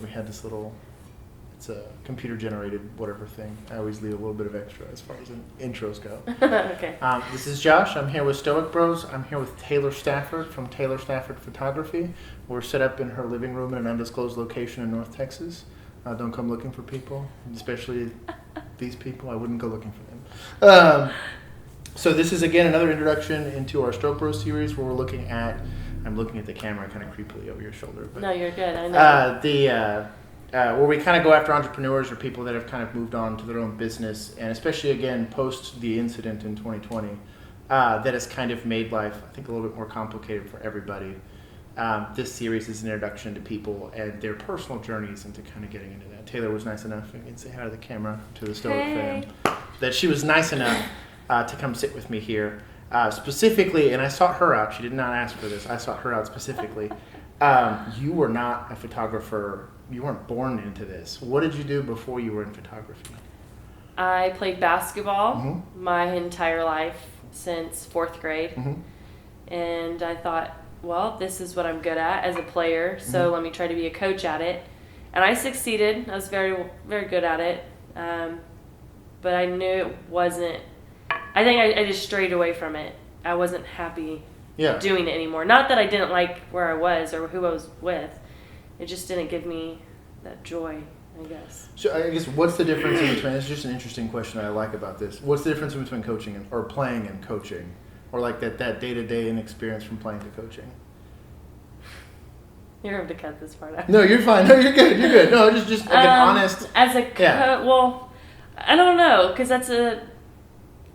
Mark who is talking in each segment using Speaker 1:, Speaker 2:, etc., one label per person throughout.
Speaker 1: we had this it's a computer-generated whatever thing. I always leave a little bit of extra as far as intros go.
Speaker 2: Okay.
Speaker 1: This is Josh. I'm here with Stoic Bros. I'm here with Taylor Stafford from Taylor Stafford Photography. We're set up in her living room in an undisclosed location in North Texas. Don't come looking for people, especially these people. I wouldn't go looking for them. So this is, again, another introduction into our Stoic Bros series where we're looking at, I'm looking at the camera kind of creepily over your shoulder. But,
Speaker 2: no, you're good. I know.
Speaker 1: Where we kind of go after entrepreneurs or people that have kind of moved on to their own business, and especially, again, post the incident in 2020, that has kind of made life, I think, a little bit more complicated for everybody. This series is an introduction to people and their personal journeys into kind of getting into that. Taylor was nice enough, I can say hi to the camera, to the Stoic fan, that she was nice enough to come sit with me here. Specifically, and I sought her out, she did not ask for this, I sought her out specifically. You were not a photographer, you weren't born into this. What did you do before you were in photography?
Speaker 2: I played basketball my entire life since 4th grade. And I thought, well, this is what I'm good at as a player, so let me try to be a coach at it. And I succeeded. I was very, very good at it. But I knew it wasn't, I think I just strayed away from it. I wasn't happy doing it anymore. Not that I didn't like where I was or who I was with. It just didn't give me that joy, I guess.
Speaker 1: So I guess what's the difference in between, it's just an interesting question that I like about this. What's the difference between coaching or playing and coaching? Or like that day-to-day inexperience from playing to coaching?
Speaker 2: You're going to cut this part out.
Speaker 1: No, you're fine. No, you're good. You're good. No, just like an honest.
Speaker 2: As a well, I don't know, because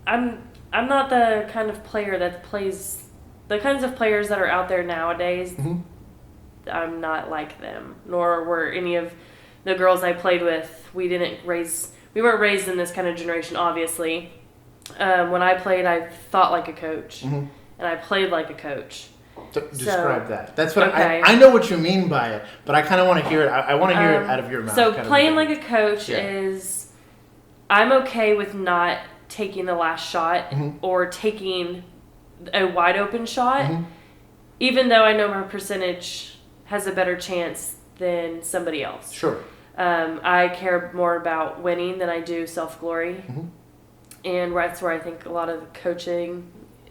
Speaker 2: I'm not the kind of player that plays, the kinds of players that are out there nowadays, I'm not like them, nor were any of the girls I played with. We weren't raised in this kind of generation, obviously. When I played, I thought like a coach, and I played like a coach.
Speaker 1: Describe that. That's what I know what you mean by it, but I kind of want to hear it. I want to hear it out of your mouth.
Speaker 2: So playing like a coach is, I'm okay with not taking the last shot or taking a wide open shot, even though I know my percentage has a better chance than somebody else.
Speaker 1: Sure.
Speaker 2: I care more about winning than I do self-glory. And that's where I think a lot of the coaching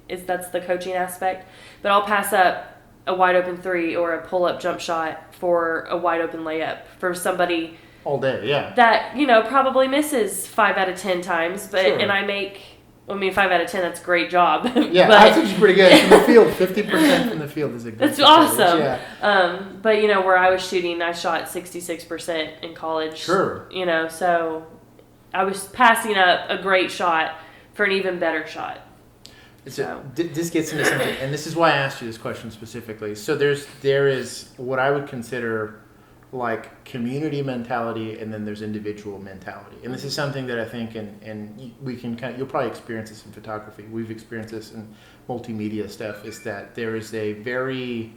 Speaker 2: that's the coaching aspect. But I'll pass up a wide open 3 or a pull-up jump shot for a wide open layup for somebody
Speaker 1: all day,
Speaker 2: that, probably misses 5 out of 10 times, but and I make 5 out of 10, that's a great job.
Speaker 1: Yeah, that's actually pretty good. From the field, 50% from the field is a good
Speaker 2: That's awesome. Yeah. But, where I was shooting, I shot 66% in college.
Speaker 1: Sure.
Speaker 2: So I was passing up a great shot for an even better shot.
Speaker 1: This gets into something, and this is why I asked you this question specifically. So there is what I would consider like community mentality, and then there's individual mentality. And this is something that I think, and we can you'll probably experience this in photography. We've experienced this in multimedia stuff, is that there is a very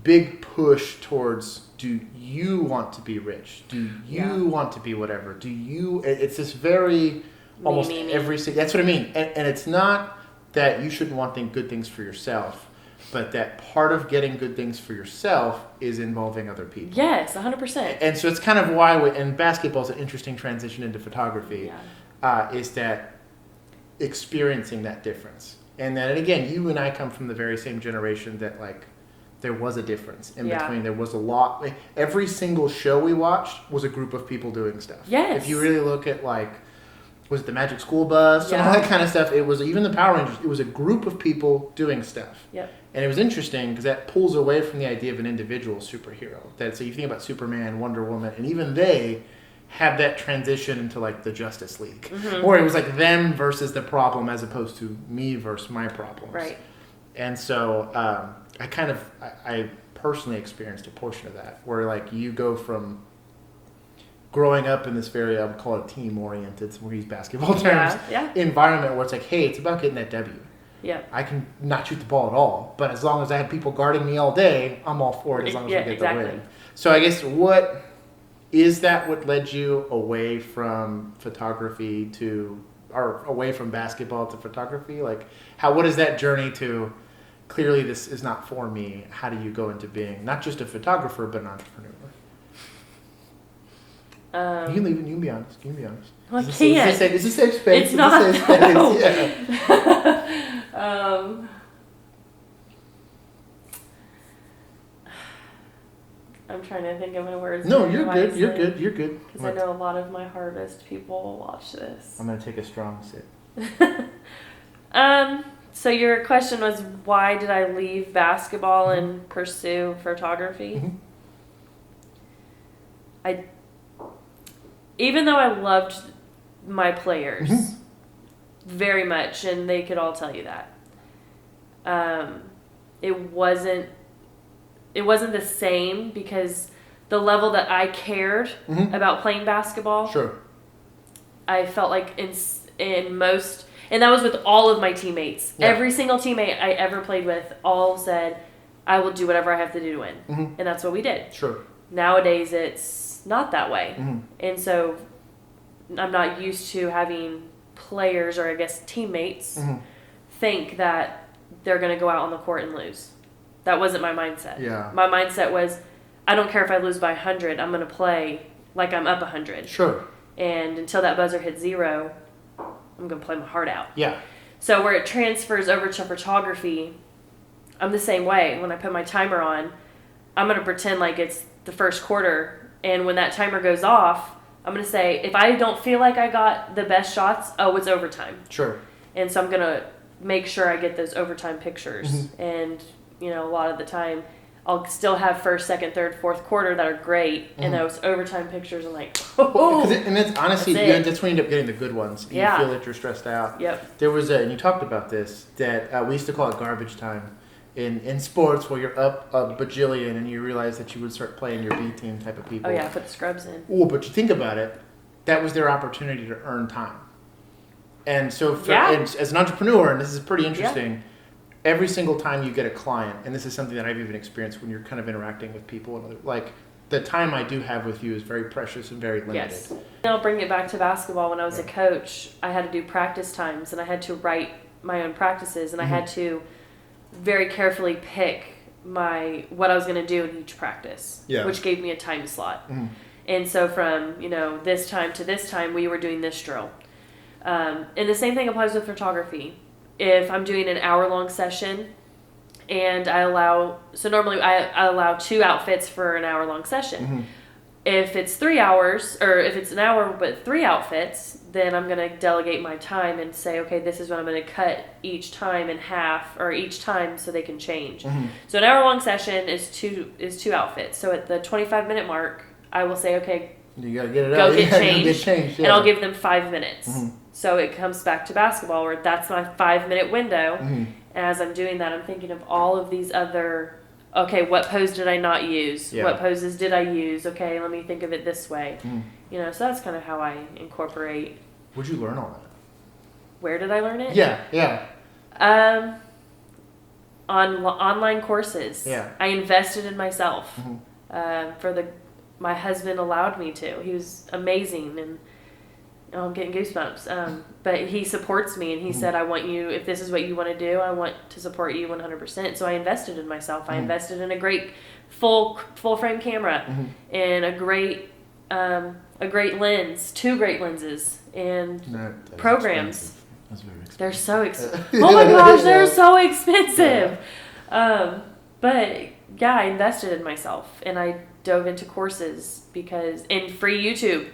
Speaker 1: big push towards, do you want to be rich? Do you want to be whatever? It's this very, almost every, that's what I mean. And it's not that you shouldn't want good things for yourself, but that part of getting good things for yourself is involving other people.
Speaker 2: Yes, 100%.
Speaker 1: And so it's kind of why, and basketball is an interesting transition into photography, is that experiencing that difference. And again, you and I come from the very same generation that there was a difference in between. There was a lot. Every single show we watched was a group of people doing stuff.
Speaker 2: Yes.
Speaker 1: If you really look at was it the Magic School Bus and all that kind of stuff? It was even the Power Rangers. It was a group of people doing stuff.
Speaker 2: Yep.
Speaker 1: And it was interesting because that pulls away from the idea of an individual superhero. So you think about Superman, Wonder Woman, and even they have that transition into the Justice League, or it was them versus the problem as opposed to me versus my problems.
Speaker 2: Right.
Speaker 1: And so I personally experienced a portion of that where you go from growing up in this very, I would call it team-oriented, so we use basketball terms, environment where it's hey, it's about getting that W.
Speaker 2: Yeah.
Speaker 1: I can not shoot the ball at all, but as long as I have people guarding me all day, I'm all for it as long as we get the win. So I guess what led you away from photography or away from basketball to photography? What is that journey to, clearly this is not for me? How do you go into being not just a photographer, but an entrepreneur? You can leave it. You can be honest. You can be honest.
Speaker 2: I
Speaker 1: It's
Speaker 2: can't.
Speaker 1: a safe space.
Speaker 2: It's not.
Speaker 1: A safe space.
Speaker 2: No.
Speaker 1: Yeah.
Speaker 2: I'm trying to think of my words.
Speaker 1: No, you're good. You're good. You're good.
Speaker 2: Because I know a lot of my hardest people will watch this.
Speaker 1: I'm gonna take a strong sip.
Speaker 2: So your question was, why did I leave basketball and pursue photography? Even though I loved my players very much, and they could all tell you that, it wasn't the same, because the level that I cared about playing basketball,
Speaker 1: Sure.
Speaker 2: I felt like in most, and that was with all of my teammates.
Speaker 1: Yeah.
Speaker 2: Every single teammate I ever played with all said, I will do whatever I have to do to win. And that's what we did.
Speaker 1: Sure.
Speaker 2: Nowadays, it's not that way. And so I'm not used to having players, or I guess teammates, think that they're going to go out on the court and lose. That wasn't my mindset.
Speaker 1: Yeah.
Speaker 2: My mindset was, I don't care if I lose by 100. I'm going to play like I'm up 100.
Speaker 1: Sure.
Speaker 2: And until that buzzer hits 0, I'm going to play my heart out.
Speaker 1: Yeah.
Speaker 2: So where it transfers over to photography, I'm the same way. When I put my timer on, I'm going to pretend like it's the first quarter. And when that timer goes off, I'm going to say, if I don't feel like I got the best shots, it's overtime.
Speaker 1: Sure.
Speaker 2: And so I'm going to make sure I get those overtime pictures. And, a lot of the time, I'll still have first, second, third, fourth quarter that are great. And those overtime pictures, I'm like,
Speaker 1: and it's honestly, that's when you end up getting the good ones. You feel that you're stressed out.
Speaker 2: Yep.
Speaker 1: There was and you talked about this, that we used to call it garbage time in sports, where you're up a bajillion and you realize that you would start playing your B team type of people.
Speaker 2: Oh, yeah, put the scrubs in.
Speaker 1: Oh, but you think about it, that was their opportunity to earn time. And so as an entrepreneur, and this is pretty interesting, every single time you get a client, and this is something that I've even experienced when you're kind of interacting with people, and like the time I do have with you is very precious and very limited.
Speaker 2: Yes. And I'll bring it back to basketball. When I was a coach, I had to do practice times, and I had to write my own practices, and I had to very carefully pick what I was going to do in each practice, which gave me a time slot. And so from, this time to this time, we were doing this drill. And the same thing applies with photography. If I'm doing an hour-long session, and normally I allow 2 outfits for an hour-long session. If it's 3 hours, or if it's an hour but 3 outfits, then I'm going to delegate my time and say, okay, this is what I'm going to cut each time in half, or each time, so they can change. So an hour-long session is two outfits. So at the 25-minute mark, I will say, okay,
Speaker 1: you gotta get it
Speaker 2: go
Speaker 1: out.
Speaker 2: get changed,
Speaker 1: and
Speaker 2: I'll give them 5 minutes. So it comes back to basketball, where that's my 5-minute window. And as I'm doing that, I'm thinking of all of these other, okay, what pose did I not use? What poses did I use? Okay, let me think of it this way. So that's kind of how I incorporate.
Speaker 1: Where'd you learn all that?
Speaker 2: Where did I learn it?
Speaker 1: Yeah.
Speaker 2: On online courses.
Speaker 1: Yeah.
Speaker 2: I invested in myself. My husband allowed me to. He was amazing, and I'm getting goosebumps. But he supports me, and he said, I want you, if this is what you want to do, I want to support you 100%. So I invested in myself. I invested in a great full frame camera, and a great lens, 2 great lenses, and
Speaker 1: That's
Speaker 2: programs.
Speaker 1: Expensive. That's very expensive.
Speaker 2: They're so expensive. Oh my gosh, they're so expensive. But yeah, I invested in myself, and I dove into courses in free YouTube.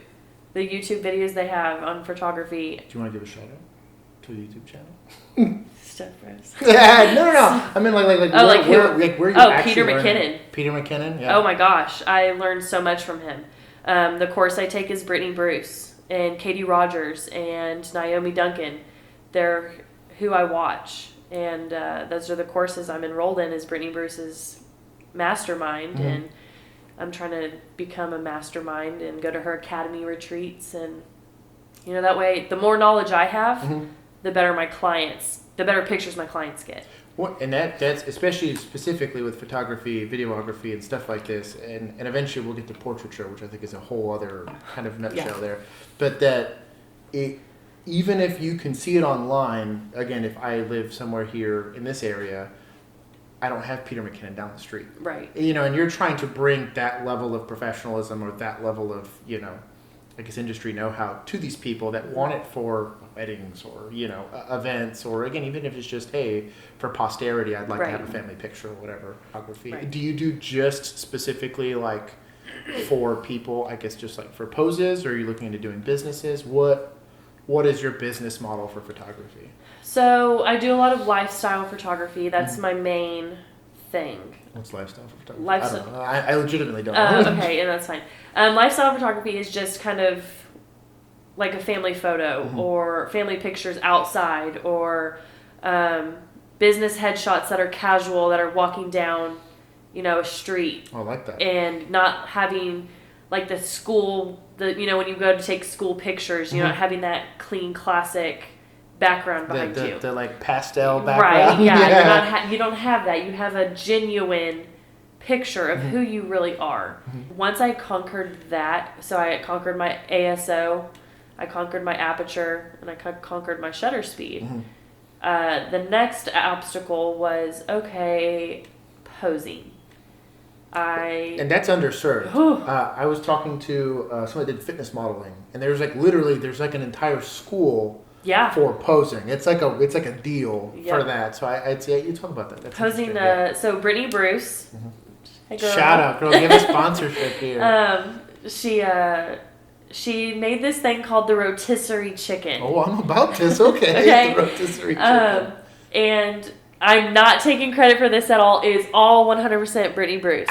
Speaker 2: The YouTube videos they have on photography.
Speaker 1: Do you want to give a shout out to a YouTube channel?
Speaker 2: Stafford.
Speaker 1: No. I mean, where you actually
Speaker 2: Peter
Speaker 1: learning?
Speaker 2: McKinnon.
Speaker 1: Peter McKinnon. Yeah.
Speaker 2: Oh my gosh, I learned so much from him. The course I take is Brittany Bruce and Katie Rogers and Naomi Duncan. They're who I watch, and those are the courses I'm enrolled in. Is Brittany Bruce's mastermind, and I'm trying to become a mastermind and go to her academy retreats, and that way, the more knowledge I have, the better the better pictures my clients get.
Speaker 1: Well, and that's especially specifically with photography, videography, and stuff like this, and eventually we'll get to portraiture, which I think is a whole other kind of nutshell there. But even if you can see it online, again, if I live somewhere here in this area, I don't have Peter McKinnon down the street.
Speaker 2: Right.
Speaker 1: And you're trying to bring that level of professionalism, or that level of, I guess, industry know-how to these people that want it for weddings or, events, or again, even if it's just, hey, for posterity, I'd like to have a family picture or whatever, photography.
Speaker 2: Right.
Speaker 1: Do you do just specifically like for people, I guess, just like for poses, or are you looking into doing businesses? What is your business model for photography?
Speaker 2: So I do a lot of lifestyle photography. That's my main thing.
Speaker 1: What's lifestyle photography?
Speaker 2: Lifestyle.
Speaker 1: I don't know. I legitimately don't know.
Speaker 2: Okay, and that's fine. Lifestyle photography is just kind of like a family photo or family pictures outside, or business headshots that are casual, that are walking down, a street.
Speaker 1: I like that.
Speaker 2: And not having like the school, when you go to take school pictures, you're not having that clean, classic background behind you.
Speaker 1: The like pastel background.
Speaker 2: Right, yeah. You don't have that. You have a genuine picture of who you really are. Once I conquered that, so I conquered my ASO, I conquered my aperture, and I conquered my shutter speed. The next obstacle was, posing.
Speaker 1: And that's underserved. I was talking to someone that did fitness modeling, and there's like an entire school for posing. It's like a deal for that. So I'd say you talk about that. That's
Speaker 2: posing. So Brittany Bruce. Hey, girl.
Speaker 1: Shout out, girl! Give a sponsorship here.
Speaker 2: She made this thing called the rotisserie chicken.
Speaker 1: Oh, I'm about this. Okay. The rotisserie chicken.
Speaker 2: And I'm not taking credit for this at all. It is all 100% Brittany Bruce.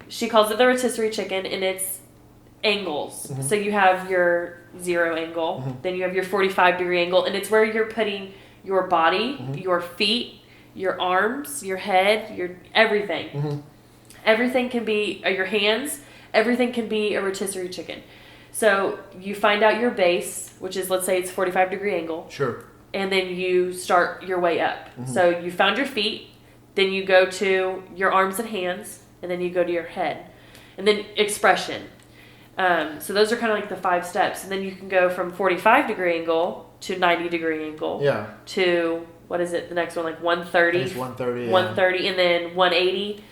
Speaker 2: She calls it the rotisserie chicken, and it's angles. So you have your 0 angle, then you have your 45-degree angle, and it's where you're putting your body, your feet, your arms, your head, your everything. Everything can be, your hands, everything can be a rotisserie chicken. So you find out your base, which is, let's say it's 45-degree angle.
Speaker 1: Sure.
Speaker 2: And then you start your way up. So you found your feet, then you go to your arms and hands, and then you go to your head. And then expression. So those are kind of like the 5 steps. And then you can go from 45-degree angle to 90-degree angle. Yeah. To, what is it, the next one, like 130?
Speaker 1: It's 130,
Speaker 2: 130, and then 180.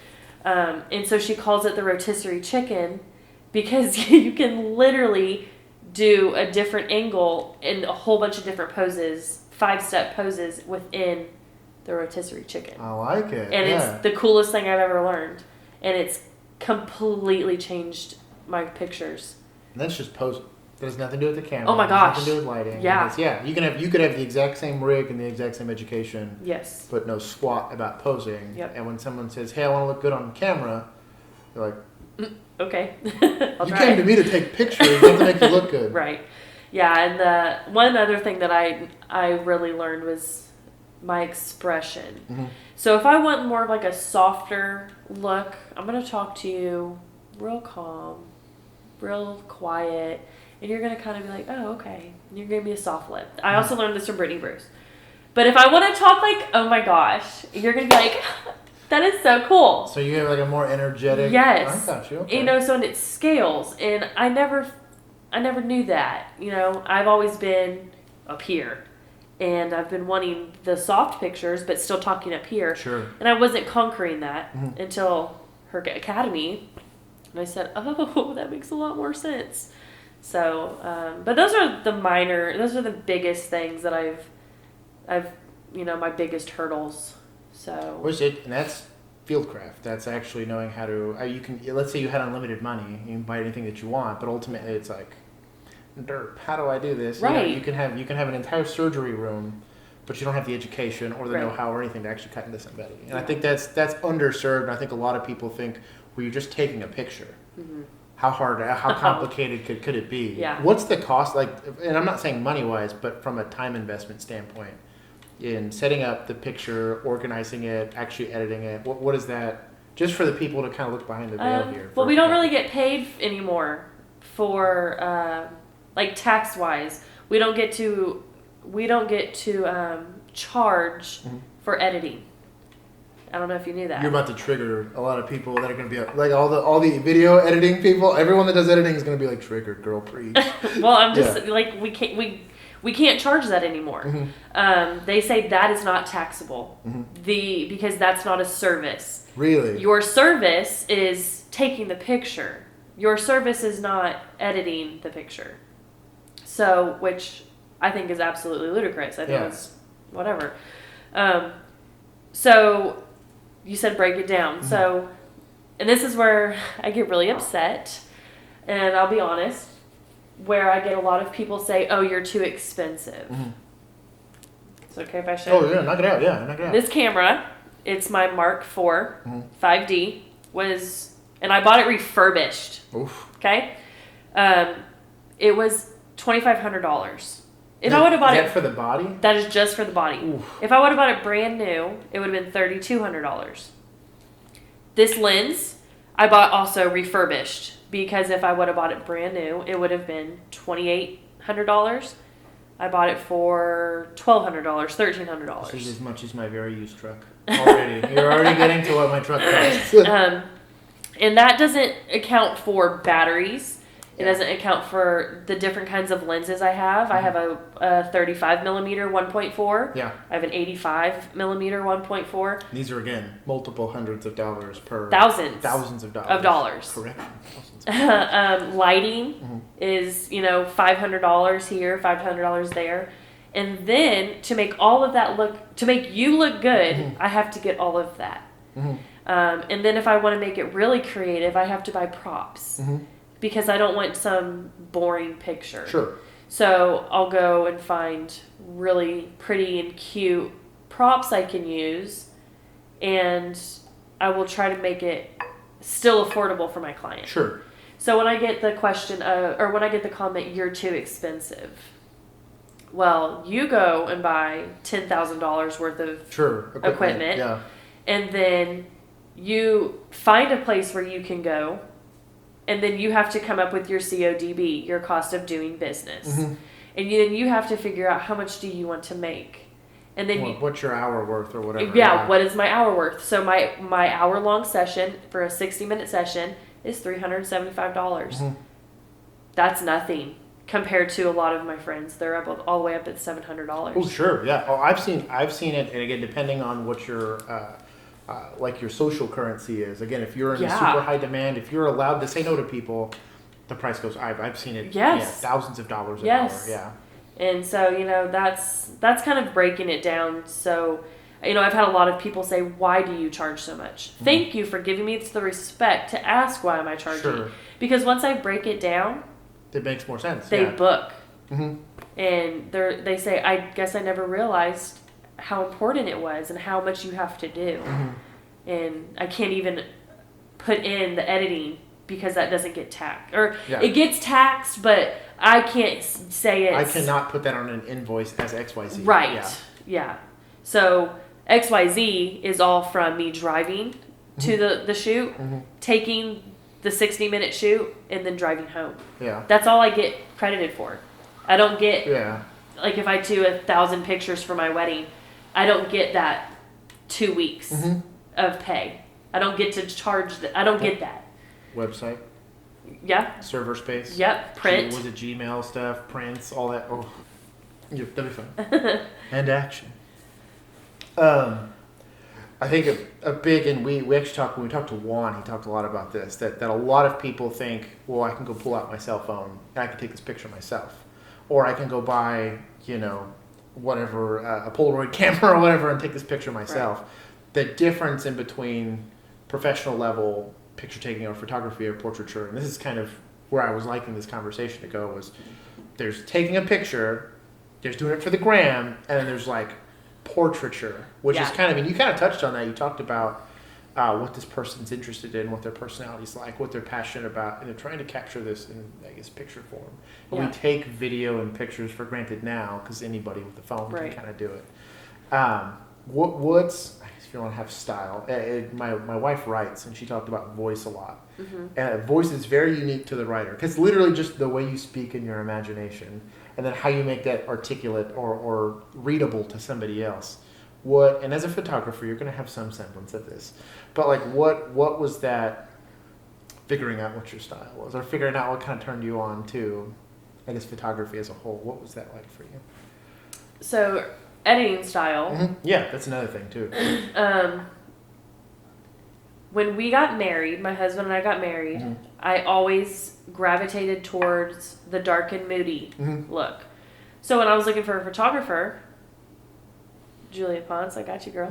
Speaker 2: And so she calls it the rotisserie chicken because you can literally do a different angle in a whole bunch of different poses, 5-step poses within the rotisserie chicken.
Speaker 1: I like it.
Speaker 2: And it's the coolest thing I've ever learned. And it's completely changed my pictures.
Speaker 1: And that's just posing. That has nothing to do with the camera.
Speaker 2: Oh my gosh.
Speaker 1: Nothing to do with lighting.
Speaker 2: Yeah.
Speaker 1: You could have the exact same rig and the exact same education.
Speaker 2: Yes.
Speaker 1: But no squat about posing.
Speaker 2: Yep.
Speaker 1: And when someone says, "Hey, I want to look good on camera," you're like,
Speaker 2: okay.
Speaker 1: You came to me to take pictures, not to make you look good.
Speaker 2: Right. Yeah, and the one other thing that I really learned was my expression. So if I want more of like a softer look, I'm going to talk to you real calm, real quiet, and you're going to kind of be like, oh, okay. And you're going to be a soft lip. I also learned this from Brittany Bruce. But if I want to talk like, oh my gosh, you're going to be like, that is so cool.
Speaker 1: So you have like a more energetic.
Speaker 2: Yes.
Speaker 1: I got you. Okay.
Speaker 2: So and it scales, and I never knew that. I've always been up here, and I've been wanting the soft pictures, but still talking up here.
Speaker 1: Sure.
Speaker 2: And I wasn't conquering that until her academy, and I said, oh, that makes a lot more sense. So, but those are the biggest things that I've my biggest hurdles. So.
Speaker 1: Which and that's fieldcraft. That's actually knowing how to. Let's say you had unlimited money, you can buy anything that you want, but ultimately it's like, derp. How do I do this?
Speaker 2: Right.
Speaker 1: You can have an entire surgery room, but you don't have the education or the know-how or anything to actually cut into somebody. And I think that's underserved. And I think a lot of people think, well, you're just taking a picture. How complicated could it be?
Speaker 2: Yeah.
Speaker 1: What's the cost? And I'm not saying money-wise, but from a time investment standpoint, in setting up the picture, organizing it, actually editing it. What is that? Just for the people to kind of look behind the veil here.
Speaker 2: Well, we don't really get paid anymore for tax-wise. We don't get to charge for editing. I don't know if you knew that.
Speaker 1: You're about to trigger a lot of people that are going to be like all the video editing people. Everyone that does editing is going to be like, triggered, girl, preach.
Speaker 2: Well, I'm just we can't charge that anymore. They say that is not taxable. Because that's not a service.
Speaker 1: Really?
Speaker 2: Your service is taking the picture. your service is not editing the picture. So, which I think is absolutely ludicrous. I think it's whatever. So you said break it down. Mm-hmm. So, and this is where I get really upset, and I'll be honest, where I get a lot of people say, "Oh, you're too expensive." Mm-hmm. It's okay if I show.
Speaker 1: Oh yeah, knock it out. Yeah, knock it out.
Speaker 2: This camera, it's my Mark IV 5D, and I bought it refurbished.
Speaker 1: Oof.
Speaker 2: Okay, it was $2,500. If I would have bought it
Speaker 1: for the body,
Speaker 2: that is just for the body. Oof. If I would have bought it brand new, it would have been $3,200. This lens, I bought also refurbished, because if I would have bought it brand new, it would have been $2,800. I bought it for $1,200, $1,300.
Speaker 1: This is as much as my very used truck. Already, you're already getting to what my truck costs.
Speaker 2: And that doesn't account for batteries. It doesn't account for the different kinds of lenses I have. Mm-hmm. I have a 35 millimeter 1.4.
Speaker 1: Yeah.
Speaker 2: I have an 85 millimeter 1.4.
Speaker 1: These are, again, multiple hundreds of dollars per.
Speaker 2: Thousands
Speaker 1: of dollars. Correct.
Speaker 2: Lighting is, $500 here, $500 there. And then to make all of that to make you look good, I have to get all of that. Mm-hmm. And then if I want to make it really creative, I have to buy props. Mm-hmm. Because I don't want some boring picture.
Speaker 1: Sure.
Speaker 2: So I'll go and find really pretty and cute props I can use, and I will try to make it still affordable for my client.
Speaker 1: Sure.
Speaker 2: So when I get the question, or when I get the comment, "You're too expensive," well, you go and buy $10,000 worth of equipment, and then you find a place where you can go. And then you have to come up with your CODB, your cost of doing business. Mm-hmm. And then you have to figure out how much do you want to make. And then
Speaker 1: what's your hour worth or whatever.
Speaker 2: Yeah, what is my hour worth? So my hour-long session for a 60-minute session is $375. Mm-hmm. That's nothing compared to a lot of my friends. They're up all the way up at $700.
Speaker 1: Oh, sure, yeah. Oh, I've seen it, and again, depending on what your your social currency is. Again, if you're in a super high demand, if you're allowed to say no to people, the price goes. I've seen it.
Speaker 2: Yes.
Speaker 1: Thousands of dollars an hour. Yeah.
Speaker 2: And so that's kind of breaking it down. So I've had a lot of people say, "Why do you charge so much?" Mm-hmm. Thank you for giving me the respect to ask why am I charging.
Speaker 1: Sure.
Speaker 2: Because once I break it down,
Speaker 1: it makes more sense.
Speaker 2: They book.
Speaker 1: Mm-hmm.
Speaker 2: And they say, "I guess I never realized how important it was and how much you have to do." Mm-hmm. And I can't even put in the editing because that doesn't get taxed. Or it gets taxed, but I can't say it.
Speaker 1: I cannot put that on an invoice as XYZ.
Speaker 2: Right. Yeah. So XYZ is all from me driving to the shoot, taking the 60-minute shoot, and then driving home. Yeah. That's all I get credited for. I don't get, like if I do 1,000 pictures for my wedding, I don't get that 2 weeks of pay. I don't get to charge that. I don't get that.
Speaker 1: Website?
Speaker 2: Yeah.
Speaker 1: Server space?
Speaker 2: Yep. Print.
Speaker 1: Was it Gmail stuff, prints, all that? Oh, yeah, that'd be fun. And action. I think a big, and we actually talked, when we talked to Juan, he talked a lot about this, that a lot of people think, well, I can go pull out my cell phone and I can take this picture myself. Or I can go buy, whatever, a Polaroid camera or whatever and take this picture myself. Right. The difference in between professional level picture taking or photography or portraiture, and this is kind of where I was liking this conversation to go, was there's taking a picture, there's doing it for the gram, and then there's like portraiture, which is kind of, and you kind of touched on that. You talked about what this person's interested in, what their personality's like, what they're passionate about, and they're trying to capture this in, I guess, picture form. And we take video and pictures for granted now because anybody with a phone can kind of do it. What's, I guess if you want to have style, my wife writes, and she talked about voice a lot. Mm-hmm. Voice is very unique to the writer because literally just the way you speak in your imagination, and then how you make that articulate or readable to somebody else. And as a photographer, you're going to have some semblance of this, but like what was that, figuring out what your style was, or figuring out what kind of turned you on to, I guess, photography as a whole? What was that like for you?
Speaker 2: So editing style.
Speaker 1: Mm-hmm. Yeah, that's another thing too.
Speaker 2: when we got married, my husband and I got married, I always gravitated towards the dark and moody look. So when I was looking for a photographer, Julia Ponce, I got you, girl.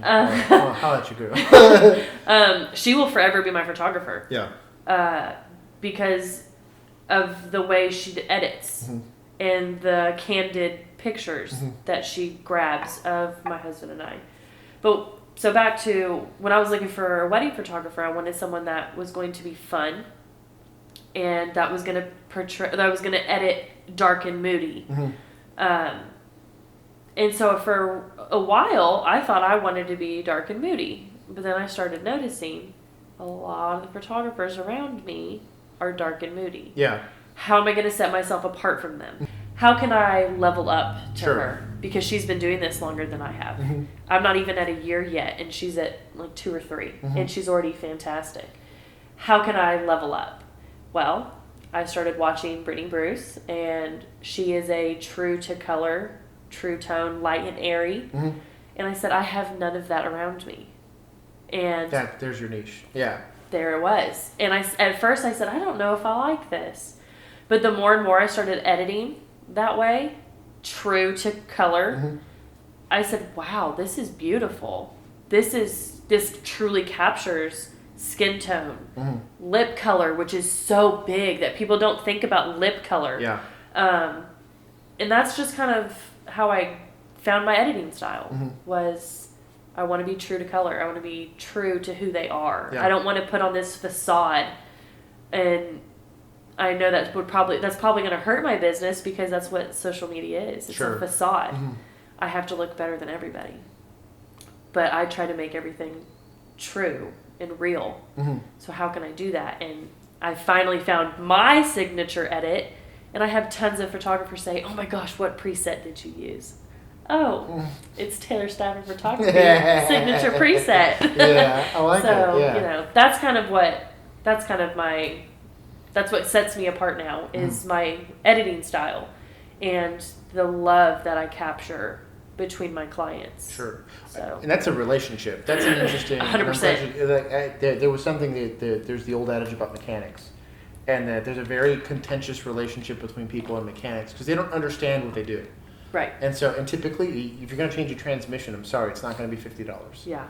Speaker 1: How about you, girl?
Speaker 2: She will forever be my photographer.
Speaker 1: Yeah.
Speaker 2: Because of the way she edits and the candid pictures that she grabs of my husband and I. But so back to when I was looking for a wedding photographer, I wanted someone that was going to be fun and that was going to edit dark and moody. And so for a while, I thought I wanted to be dark and moody. But then I started noticing a lot of the photographers around me are dark and moody.
Speaker 1: Yeah.
Speaker 2: How am I going to set myself apart from them? How can I level up to her? Because she's been doing this longer than I have. I'm not even at a year yet, and she's at like 2 or 3, and she's already fantastic. How can I level up? Well, I started watching Brittany Bruce, and she is a true to color, true tone, light and airy. And I said, I have none of that around me. And
Speaker 1: there's your niche. Yeah.
Speaker 2: There it was. And at first I said, I don't know if I like this. But the more and more I started editing that way, true to color, I said, wow, this is beautiful. This truly captures skin tone, lip color, which is so big that people don't think about lip color.
Speaker 1: Yeah.
Speaker 2: And that's just kind of how I found my editing style was I want to be true to color. I want to be true to who they are. Yeah. I don't want to put on this facade. And I know that's probably going to hurt my business because that's what social media is. It's a facade. I have to look better than everybody. But I try to make everything true and real. So how can I do that? And I finally found my signature edit, and I have tons of photographers say, oh my gosh, what preset did you use? Oh, it's Taylor Stafford Photography signature preset.
Speaker 1: Yeah, I like it. Yeah.
Speaker 2: You know, that's what sets me apart now is my editing style and the love that I capture between my clients.
Speaker 1: Sure.
Speaker 2: So.
Speaker 1: And that's a relationship. That's an interesting...
Speaker 2: 100%.
Speaker 1: There was something there's the old adage about mechanics, and that there's a very contentious relationship between people and mechanics because they don't understand what they do.
Speaker 2: Right.
Speaker 1: And typically, if you're going to change a transmission, I'm sorry, it's not going to be $50.
Speaker 2: Yeah.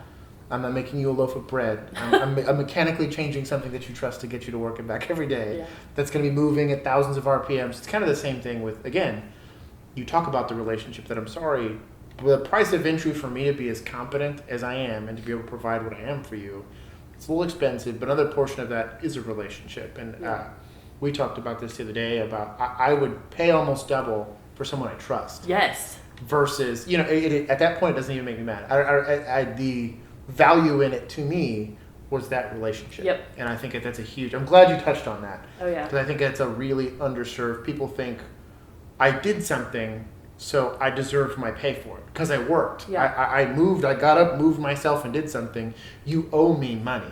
Speaker 1: I'm not making you a loaf of bread. I'm mechanically changing something that you trust to get you to work and back every day. Yeah. That's going to be moving at thousands of RPMs. It's kind of the same thing with, again, you talk about the relationship that I'm sorry, the price of entry for me to be as competent as I am and to be able to provide what I am for you, it's a little expensive, but another portion of that is a relationship. And we talked about this the other day about I would pay almost double for someone I trust.
Speaker 2: Yes.
Speaker 1: Versus, at that point, it doesn't even make me mad. The value in it to me was that relationship.
Speaker 2: Yep.
Speaker 1: And I think that's a huge, I'm glad you touched on that.
Speaker 2: Oh, yeah.
Speaker 1: Because I think that's a really underserved, people think I did something, so I deserve my pay for it. Because I worked.
Speaker 2: Yeah.
Speaker 1: I moved, I got up, moved myself and did something. You owe me money.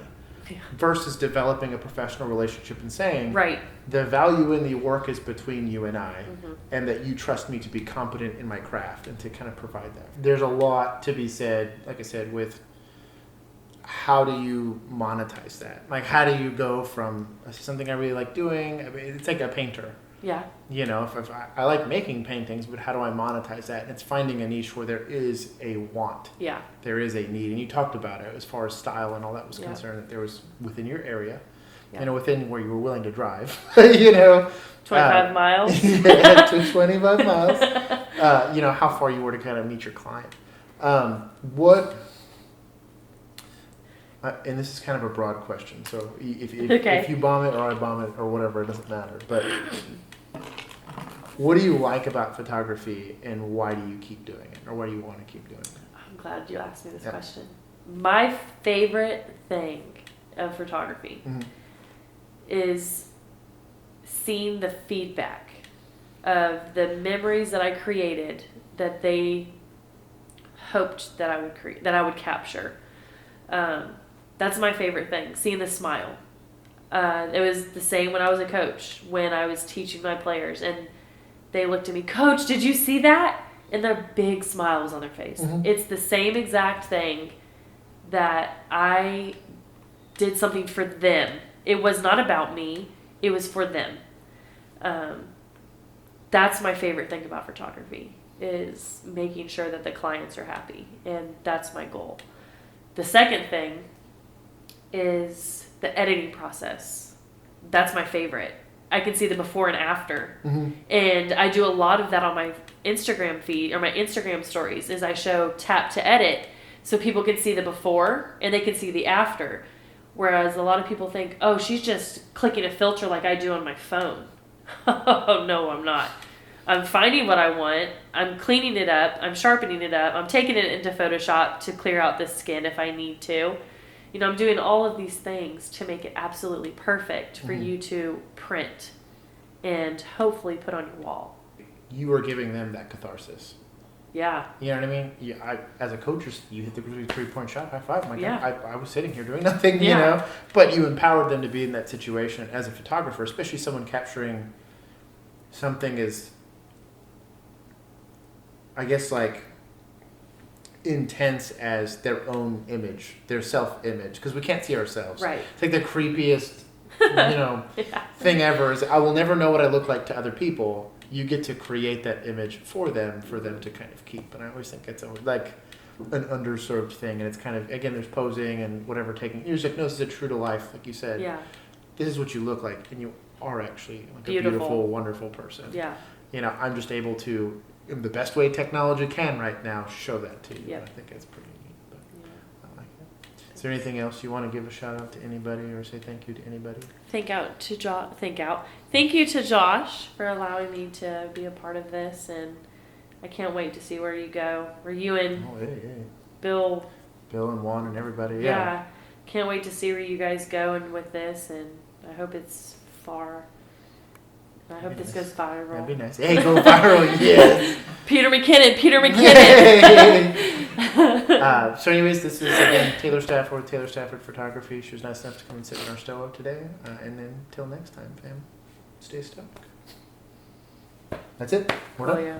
Speaker 2: Yeah.
Speaker 1: Versus developing a professional relationship and saying,
Speaker 2: right,
Speaker 1: the value in the work is between you and I, and that you trust me to be competent in my craft and to kind of provide that. There's a lot to be said, like I said, with how do you monetize that? Like, how do you go from something I really like doing? I mean, it's like a painter.
Speaker 2: Yeah.
Speaker 1: If I like making paintings, but how do I monetize that? And it's finding a niche where there is a want.
Speaker 2: Yeah.
Speaker 1: There is a need. And you talked about it as far as style and all that was concerned, that there was within your area, within where you were willing to drive,
Speaker 2: 25 miles.
Speaker 1: Yeah, to 25 miles. How far you were to kind of meet your client. And this is kind of a broad question, so if you bomb it or I bomb it or whatever, it doesn't matter. But what do you like about photography, and why do you keep doing it, or why do you want to keep doing it?
Speaker 2: I'm glad you asked me this question. My favorite thing of photography is seeing the feedback of the memories that I created that they hoped that I would capture. That's my favorite thing, seeing the smile. It was the same when I was a coach, when I was teaching my players, and they looked at me, Coach, did you see that? And their big smile was on their face. It's the same exact thing that I did something for them. It was not about me. It was for them. That's my favorite thing about photography, is making sure that the clients are happy. And that's my goal. The second thing is the editing process. That's my favorite. I can see the before and after.
Speaker 1: Mm-hmm.
Speaker 2: And I do a lot of that on my Instagram feed or my Instagram stories, is I show tap to edit so people can see the before and they can see the after. Whereas a lot of people think, oh, she's just clicking a filter like I do on my phone. Oh, no, I'm not. I'm finding what I want. I'm cleaning it up. I'm sharpening it up. I'm taking it into Photoshop to clear out the skin if I need to. You know, I'm doing all of these things to make it absolutely perfect for you to print and hopefully put on your wall.
Speaker 1: You are giving them that catharsis.
Speaker 2: Yeah.
Speaker 1: You know what I mean? As a coach, you hit the 3-point shot, high five. Like,
Speaker 2: Yeah.
Speaker 1: I was sitting here doing nothing,
Speaker 2: Yeah.
Speaker 1: you know? But you empowered them to be in that situation as a photographer, especially someone capturing something as, I guess, like, intense as their own image, their self-image, because we can't see ourselves.
Speaker 2: Right.
Speaker 1: It's like the creepiest, thing ever is I will never know what I look like to other people. You get to create that image for them to kind of keep. And I always think it's always like an underserved thing. And it's kind of, again, there's posing and whatever taking. You're just like, no, this is a true to life, like you said.
Speaker 2: Yeah.
Speaker 1: This is what you look like. And you are actually like a
Speaker 2: Beautiful.
Speaker 1: beautiful, wonderful person.
Speaker 2: Yeah.
Speaker 1: You know, I'm just able to, in the best way technology can right now, show that to you.
Speaker 2: Yep.
Speaker 1: I think that's pretty neat. But I like it. Is there anything else you want to give a shout out to anybody or say thank you to anybody?
Speaker 2: Thank you to Josh for allowing me to be a part of this, and I can't wait to see where you go. Where you and Bill
Speaker 1: and Juan and everybody.
Speaker 2: Yeah. Can't wait to see where you guys go and with this, and I hope it's far. I hope this goes viral.
Speaker 1: That'd be nice. Hey, go viral, yes.
Speaker 2: Peter McKinnon.
Speaker 1: So anyways, this is, again, Taylor Stafford, Taylor Stafford Photography. She was nice enough to come and sit in our Stoic today. And then till next time, fam, stay stoic. That's it. We're done.
Speaker 2: Yeah.